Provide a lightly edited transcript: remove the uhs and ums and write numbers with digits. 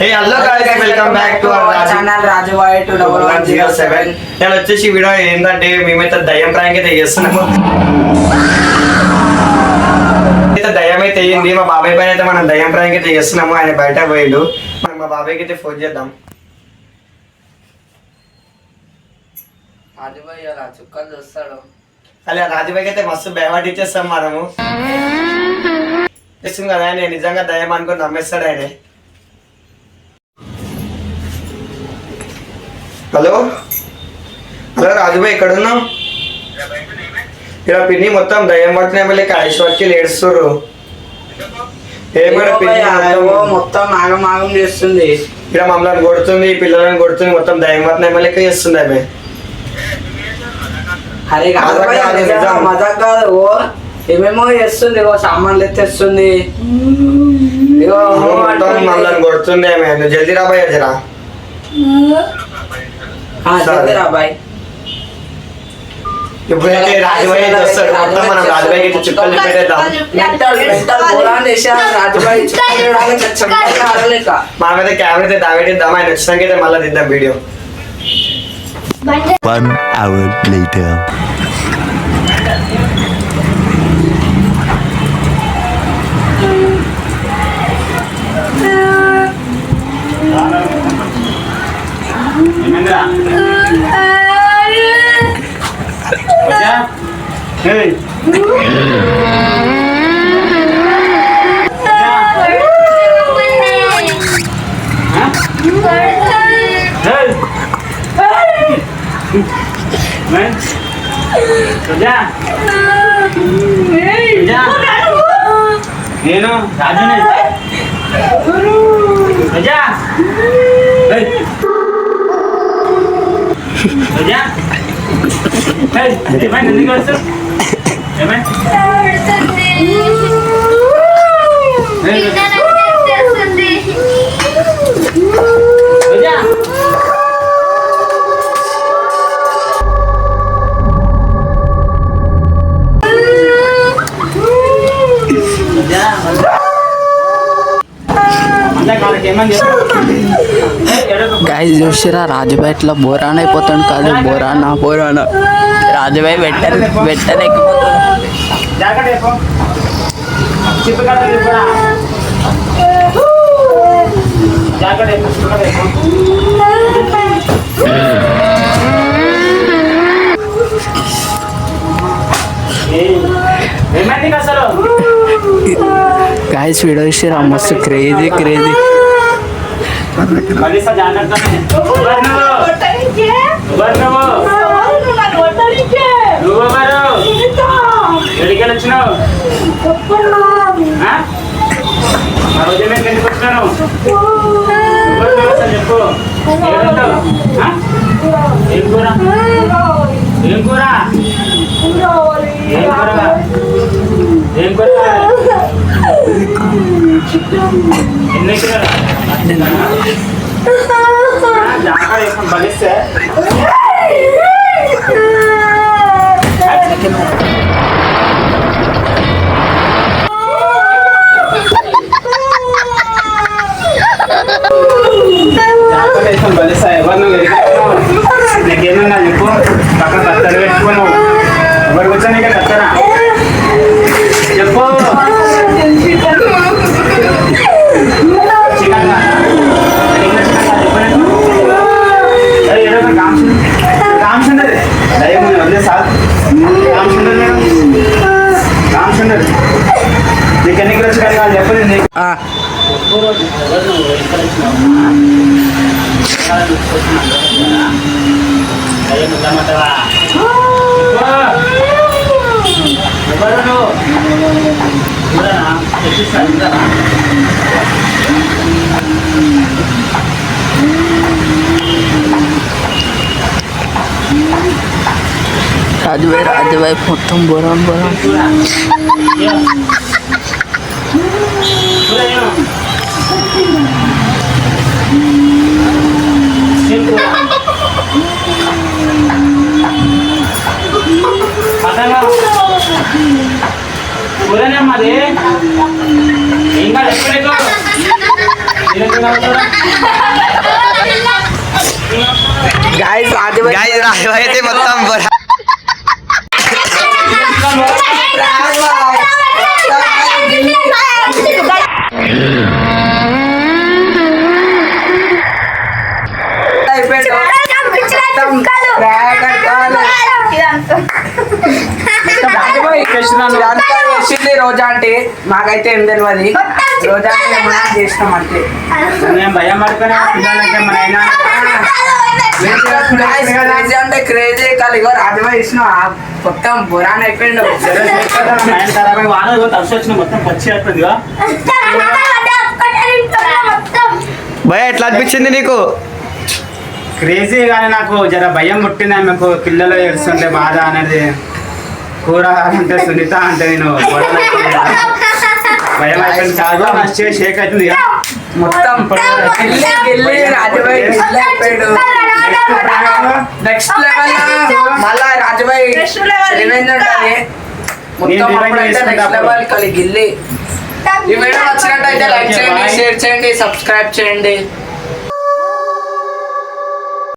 Hey, hello guys, welcome back to our channel Rajubai 2107. నేను వచ్చేసి video ఏంటంటే మేమైతే దయ్యం ప్రాంక్ అయితే చేస్తున్నాము. అయితే దయ్యం అయితే అయ్యింది. మా బాబాయ్ పైన అయితే మనం దయ్యం ప్రాంక్ అయితే చేస్తున్నాము. ఆయన బయట పోయిండు. మనం మా బాబాయ్కి అయితే ఫోన్ చేద్దాం. రాజుబాయ్ అలా చుక్కలు చూస్తాడు. అలా రాజుబాయ్కి అయితే మస్తు భయపడి ఇచ్చేస్తాం మనము. చేస్తుంది కదా ఆయన నిజంగా దయ్యం అనుకుని నమ్మేస్తాడు ఆయన. హలో హలో రాజుబాయ్ ఎక్కడ ఉన్నావు? ఇక్కడ పిన్ని మొత్తం దయ్యం పడుతున్నాయి. లెక్క ఐశ్వర్కి ఏడుస్తుర్రు. మొత్తం ఆగం చేస్తుంది. ఇక్కడ మమ్మల్ని కొడుతుంది, పిల్లలను కొడుతుంది, మొత్తం దయ్యం పడుతున్నాయి లెక్క చేస్తుంది ఆమె. అరే మజాక్ కాదు, ఏమేమో చేస్తుంది. సామాన్లు ఎత్తేస్తుంది, మమ్మల్ని కొడుతుంది ఆమె. జల్దీ రాబాయ్ జరా రాబాయ్. ఇప్పుడైతే రాజుబాయ్ వస్తాడు. మొత్తం మనం రాజుబాయ్కి అయితే చుక్కలు పెట్టేద్దాం. మనమైతే కెమెరా అయితే దాగేద్దాం. ఆయన వచ్చినాక అయితే మళ్ళీ తిద్దాం వీడియో. 1 hour later. నేను రాజునే. రజా రజా ఏమైనా ఎందుకు వస్తావు? ఏమైనా గైస్ చూసిరా, రాజుబాయ్ ఇట్లా బోరాన్ అయిపోతాడు. కాదు బోరానా రాజుబాయ్ వెంటనే ఎక్కిపోతాడు. గైస్ వీడియో చూసిరా, మస్తు క్రేజీ ఎడికెళ్ళి వచ్చినావు? ఎందుకు వచ్చినాను చెప్పు. ఏం కూర ఏం కూర ఏం కూర ఏం కూర ఎన్ని జాగ్రత్త వేసుకొని బలిస్తే బలిస్తా. ఎవరు నువ్వు నీకేమన్నా చెప్పు. పక్కన కత్తలు పెట్టుకోను. ఎవరికి వచ్చా నీకే కత్తరా చెప్పు. చికెన్ రామచంద్ర దయ్యం వదిలే సార్. రామచంద్ర నీకు ఎన్ని కిలో చికెన్ కావాలి చెప్పు. నీకు రాజుబాయ్ మొత్తం బోరాన్ కూరనే మాది. ఇంకా ఎప్పుడు గాయస్ రాజుబాయ్ గాయస్ రాజుబాయ్ అయితే మొత్తం బొరా రోజా అంటే మాకైతే ఏం తెలియదు. రోజా అంటే ఏమన్నా చేసినాం అంటే నేను భయం పడిపోయినా పిల్లలకి మన అయినా అంటే క్రేజీ కలిగో రాజుబాయ్ ఇచ్చిన మొత్తం బురాన్ అయిపోయిండు. వాన తలసి వచ్చిన మొత్తం పచ్చి అవుతుంది భయ ఎట్లా అనిపించింది నీకు? క్రేజీ కానీ నాకు జర భయం పుట్టింది. ఆమెకు పిల్లలు ఏడుస్తుంటే బాధ అనేది కూర అంటే సునీత అంటే నేను భయం అయిపోయింది. చాలా నచ్చి షేక్ అవుతుంది మొత్తం రాజుబాయ్ అయిపోయాడు. నెక్స్ట్ లెవెల్ మళ్ళా రాజుబాయ్ రివెంజ్ ఉంటుంది మొత్తం. నెక్స్ట్ లెవెల్ కలిగి ఈ వీడియో నచ్చినట్టయితే లైక్ చేయండి, షేర్ చేయండి, సబ్స్క్రైబ్ చేయండి.